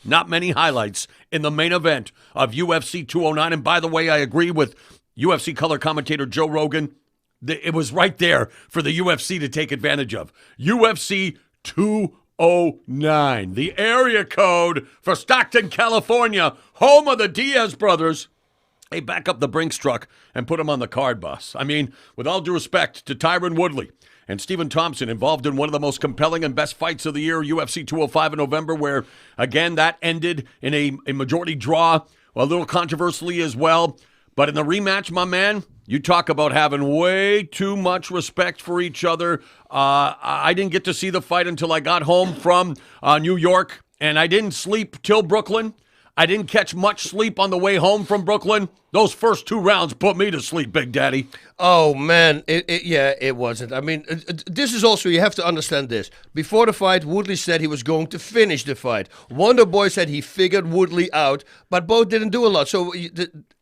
not many highlights in the main event of UFC 209. And by the way, I agree with UFC color commentator Joe Rogan. It was right there for the UFC to take advantage of. UFC 209, the area code for Stockton, California, home of the Diaz brothers. Hey, back up the Brinks truck and put him on the card bus. I mean, with all due respect to Tyron Woodley and Stephen Thompson, involved in one of the most compelling and best fights of the year, UFC 205 in November, where, again, that ended in a majority draw, a little controversially as well. But in the rematch, my man, you talk about having way too much respect for each other. I didn't get to see the fight until I got home from New York, and I didn't sleep till Brooklyn. I didn't catch much sleep on the way home from Brooklyn. Those first 2 rounds put me to sleep, Big Daddy. Oh, man. It wasn't. I mean, this is also, you have to understand this. Before the fight, Woodley said he was going to finish the fight. Wonder Boy said he figured Woodley out, but both didn't do a lot. So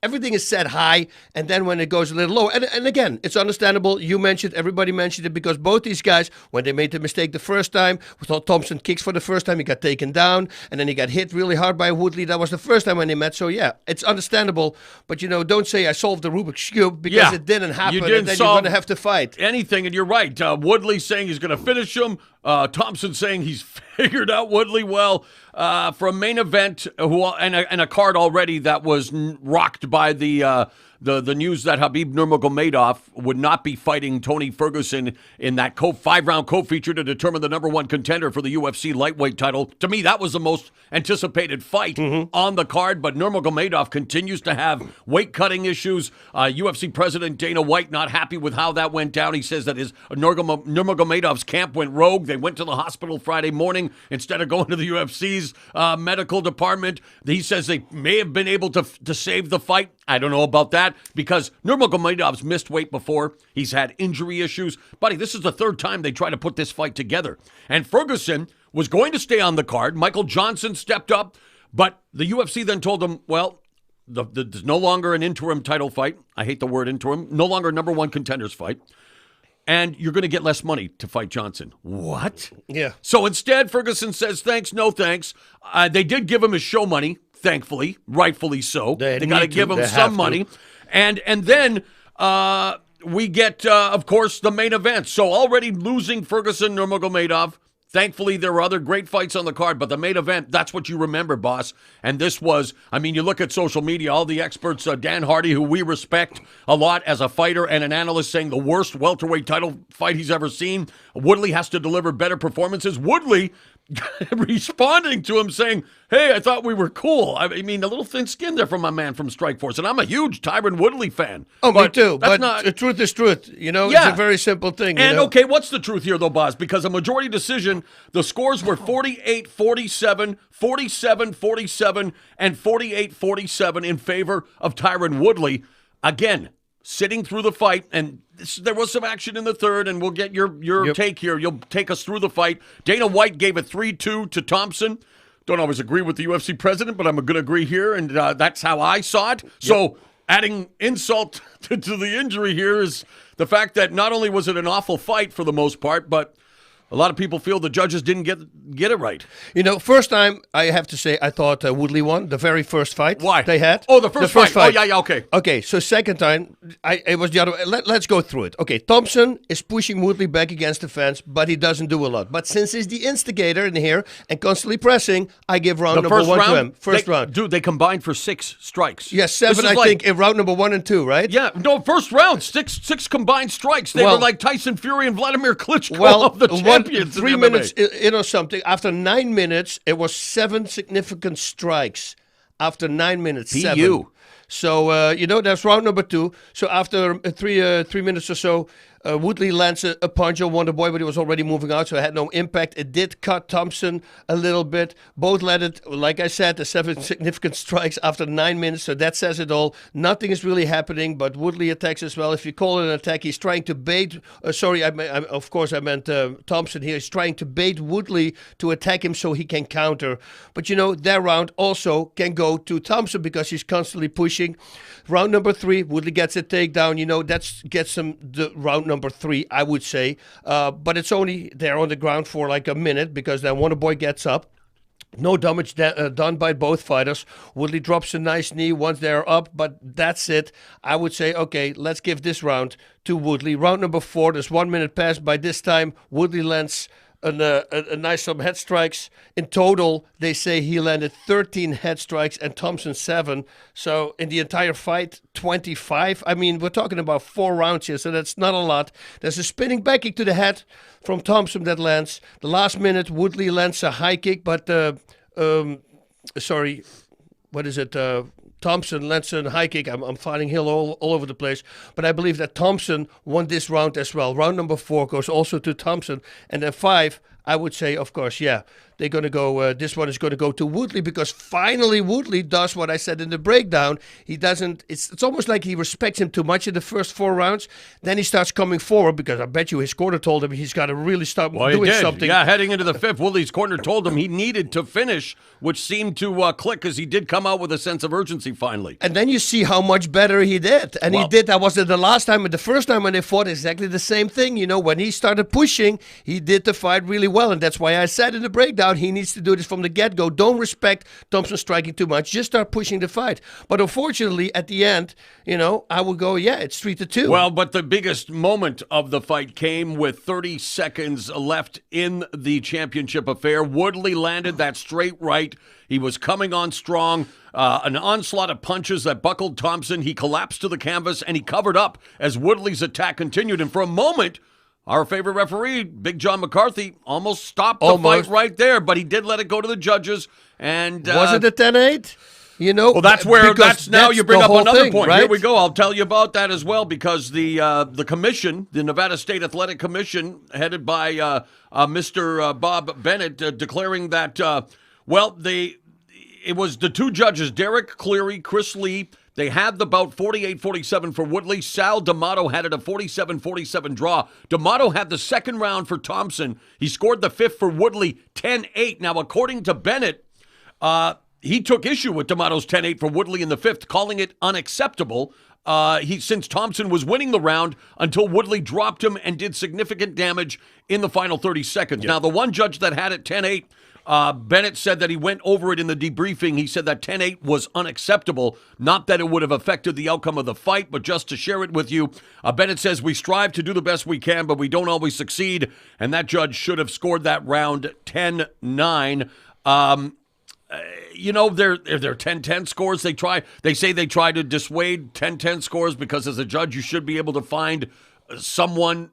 everything is set high, and then when it goes a little low, and again, it's understandable. You mentioned, everybody mentioned it, because both these guys, when they made the mistake the first time, we thought Thompson kicks for the first time, he got taken down, and then he got hit really hard by Woodley. That was the first time when they met. So yeah, it's understandable, but don't say I solved the Rubik's Cube, because it didn't happen. You didn't and then solve you're going to have to fight anything, and you're right. Woodley saying he's going to finish him. Thompson saying he's figured out Woodley well. For a main event and a card already that was rocked by the news that Khabib Nurmagomedov would not be fighting Tony Ferguson in that 5-round co-feature to determine the number 1 contender for the UFC lightweight title. To me, that was the most anticipated fight on the card, but Nurmagomedov continues to have weight-cutting issues. UFC President Dana White not happy with how that went down. He says that Nurmagomedov's camp went rogue. They went to the hospital Friday morning instead of going to the UFC's medical department. He says they may have been able to save the fight. I don't know about that, because Nurmagomedov's missed weight before. He's had injury issues. Buddy, this is the 3rd time they try to put this fight together. And Ferguson was going to stay on the card. Michael Johnson stepped up, but the UFC then told him, well, there's no longer an interim title fight. I hate the word interim. No longer a number 1 contenders fight. And you're going to get less money to fight Johnson. What? Yeah. So instead, Ferguson says, thanks, no thanks. They did give him his show money, thankfully, rightfully so. They got to give him some money. And then we get, of course, the main event. So already losing Ferguson Nurmagomedov. Thankfully, there were other great fights on the card, but the main event, that's what you remember, boss. And this was, I mean, you look at social media, all the experts, Dan Hardy, who we respect a lot as a fighter and an analyst, saying the worst welterweight title fight he's ever seen. Woodley has to deliver better performances. Woodley responding to him saying, hey, I thought we were cool. I mean, a little thin skin there from my man from Strikeforce. And I'm a huge Tyron Woodley fan. Oh, me too. But the truth is truth. It's a very simple thing. And, okay, what's the truth here, though, boss? Because a majority decision, the scores were 48-47, 47-47, and 48-47 in favor of Tyron Woodley. Again, sitting through the fight, and there was some action in the 3rd, and we'll get your take here. You'll take us through the fight. Dana White gave it 3-2 to Thompson. Don't always agree with the UFC president, but I'm going to agree here, and that's how I saw it. So adding insult to the injury here is the fact that not only was it an awful fight for the most part, but a lot of people feel the judges didn't get it right. First time, I have to say, I thought Woodley won the very first fight. Why? They had. Oh, the first fight. Oh, yeah, okay. Okay, so second time, it was the other way. Let's go through it. Okay, Thompson is pushing Woodley back against the fence, but he doesn't do a lot. But since he's the instigator in here and constantly pressing, I give round number 1 to him. First round. Dude, they combined for 6 strikes. Yes, 7, I think, in round number 1 and 2, right? Yeah, no, first round, six combined strikes. They were like Tyson Fury and Vladimir Klitschko of the champions. 3 minutes, or something. After 9 minutes, it was 7 significant strikes. After 9 minutes, 7. So, that's round number 2. So after 3 minutes or so, Woodley lands a punch on Wonder Boy, but he was already moving out, so it had no impact. It did cut Thompson a little bit. Both led it, like I said, the 7 significant strikes after 9 minutes, so that says it all. Nothing is really happening, but Woodley attacks as well. If you call it an attack, he's trying to bait. Of course, I meant Thompson here. He's trying to bait Woodley to attack him so he can counter. But, that round also can go to Thompson because he's constantly pushing. Round number 3, Woodley gets a takedown. That gets him the round number 3, I would say. But it's only there on the ground for like a minute because then Wonderboy gets up. No damage done by both fighters. Woodley drops a nice knee once they're up, but that's it. I would say, okay, let's give this round to Woodley. Round number 4, there's 1 minute past. By this time, Woodley lands a nice some head strikes. In total, they say he landed 13 head strikes and Thompson 7. So in the entire fight, 25. I mean, we're talking about 4 rounds here, so that's not a lot. There's a spinning back kick to the head from Thompson that lands. The last minute, Woodley lands a high kick, but sorry, what is it? Thompson lands a high kick. I'm fighting Hill all over the place. But I believe that Thompson won this round as well. Round number 4 goes also to Thompson. And then 5, I would say, of course, yeah, they're going to go, this one is going to go to Woodley because finally Woodley does what I said in the breakdown. He doesn't, it's almost like he respects him too much in the first 4 rounds. Then he starts coming forward because I bet you his corner told him he's got to really start doing something. Yeah, heading into the 5th, Woodley's corner told him he needed to finish, which seemed to click as he did come out with a sense of urgency finally. And then you see how much better he did. And he did, that was the last time and the first time when they fought exactly the same thing. You know, when he started pushing, he did the fight really well. And that's why I said in the breakdown, he needs to do this from the get-go. Don't respect Thompson striking too much. Just start pushing the fight. But unfortunately, at the end, you know, I would go, yeah, it's 3-2. Well, but the biggest moment of the fight came with 30 seconds left in the championship affair. Woodley landed that straight right. He was coming on strong. An onslaught of punches that buckled Thompson. He collapsed to the canvas, and he covered up as Woodley's attack continued. And for a moment, our favorite referee, Big John McCarthy, almost stopped the fight right there, but he did let it go to the judges. And was it a 10-8? You know, well, that's now you bring up another point. Right? Here we go. I'll tell you about that as well because the commission, the Nevada State Athletic Commission, headed by Mr. Bob Bennett, declaring that it was the 2 judges, Derek Cleary, Chris Lee. They had the bout 48-47 for Woodley. Sal D'Amato had it a 47-47 draw. D'Amato had the second round for Thompson. He scored the 5th for Woodley, 10-8. Now, according to Bennett, he took issue with D'Amato's 10-8 for Woodley in the 5th, calling it unacceptable. Since Thompson was winning the round until Woodley dropped him and did significant damage in the final 30 seconds. Yep. Now, the one judge that had it 10-8, Bennett said that he went over it in the debriefing. He said that 10-8 was unacceptable, not that it would have affected the outcome of the fight, but just to share it with you. Bennett says, we strive to do the best we can, but we don't always succeed, and that judge should have scored that round 10-9. You know, they're 10-10 scores. They say they try to dissuade 10-10 scores because as a judge, you should be able to find someone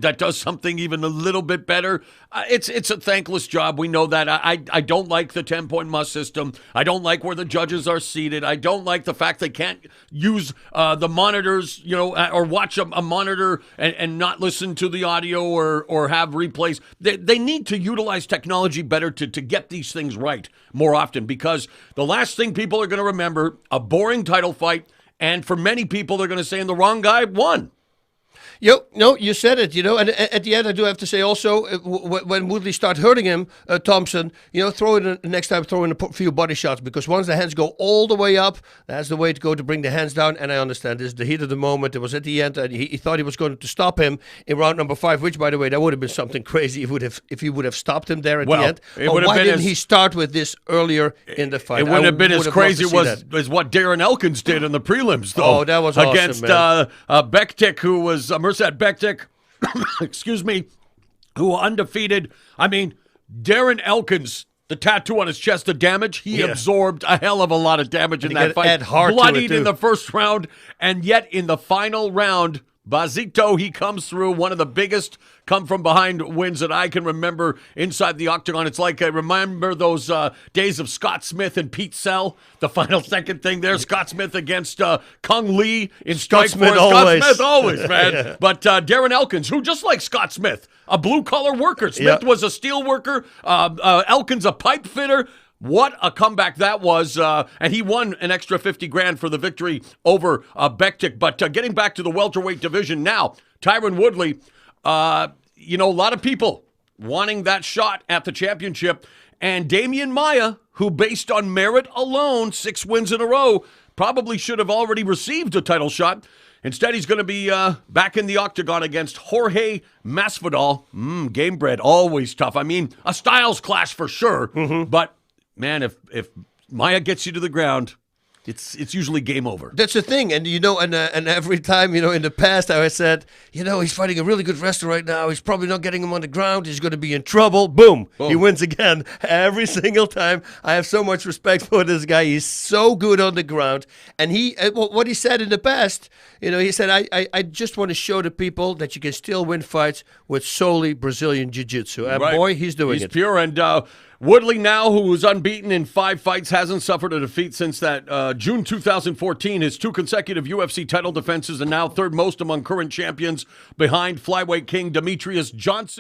that does something even a little bit better. It's a thankless job. We know that. I don't like the 10-point must system. I don't like where the judges are seated. I don't like the fact they can't use the monitors, you know, or watch a monitor and not listen to the audio or have replays. They need to utilize technology better to get these things right more often because the last thing people are going to remember, a boring title fight, and for many people, they're going to say, and the wrong guy won. No, you said it, you know, and at the end I do have to say also, when Woodley started hurting him, Thompson, you know, next time throw in a few body shots, because once the hands go all the way up, that's the way to go to bring the hands down, and I understand this is the heat of the moment. It was at the end, and he thought he was going to stop him in round number 5, which, by the way, that would have been something crazy if he would have stopped him there at the end. Why didn't he start with this earlier in the fight? It wouldn't have been as crazy as what Darren Elkins did in the prelims, though. Oh, that was against awesome, Bektik, who was Mirsad Bektik, excuse me, who undefeated. I mean, Darren Elkins, the tattoo on his chest, the damage, he absorbed a hell of a lot of damage in that fight. Bloodied in the first round, and yet in the final round, Bazito, he comes through, one of the biggest come-from-behind wins that I can remember inside the octagon. It's like I remember those days of Scott Smith and Pete Sell, the final second thing there. Scott Smith against Kung Lee in Strike Force. Scott Smith always, man. Yeah. But Darren Elkins, who just like Scott Smith, a blue-collar worker. Smith was a steel worker. Elkins, a pipe fitter. What a comeback that was, and he won an extra $50,000 for the victory over Bektik. But getting back to the welterweight division now, Tyron Woodley, you know, a lot of people wanting that shot at the championship, and Damian Maia, who based on merit alone, 6 wins in a row, probably should have already received a title shot. Instead, he's going to be back in the octagon against Jorge Masvidal. Game bred, always tough. I mean, a styles clash for sure, but man, if Maya gets you to the ground, it's usually game over. That's the thing, and and every time, in the past, I said, he's fighting a really good wrestler right now. He's probably not getting him on the ground. He's going to be in trouble. Boom. He wins again every single time. I have so much respect for this guy. He's so good on the ground, and what he said in the past, he said, I just want to show the people that you can still win fights with solely Brazilian jiu-jitsu. And boy, he's doing it. He's pure, and Woodley now, who was unbeaten in 5 fights, hasn't suffered a defeat since that June 2014. His 2 consecutive UFC title defenses, and now third most among current champions behind flyweight king Demetrius Johnson.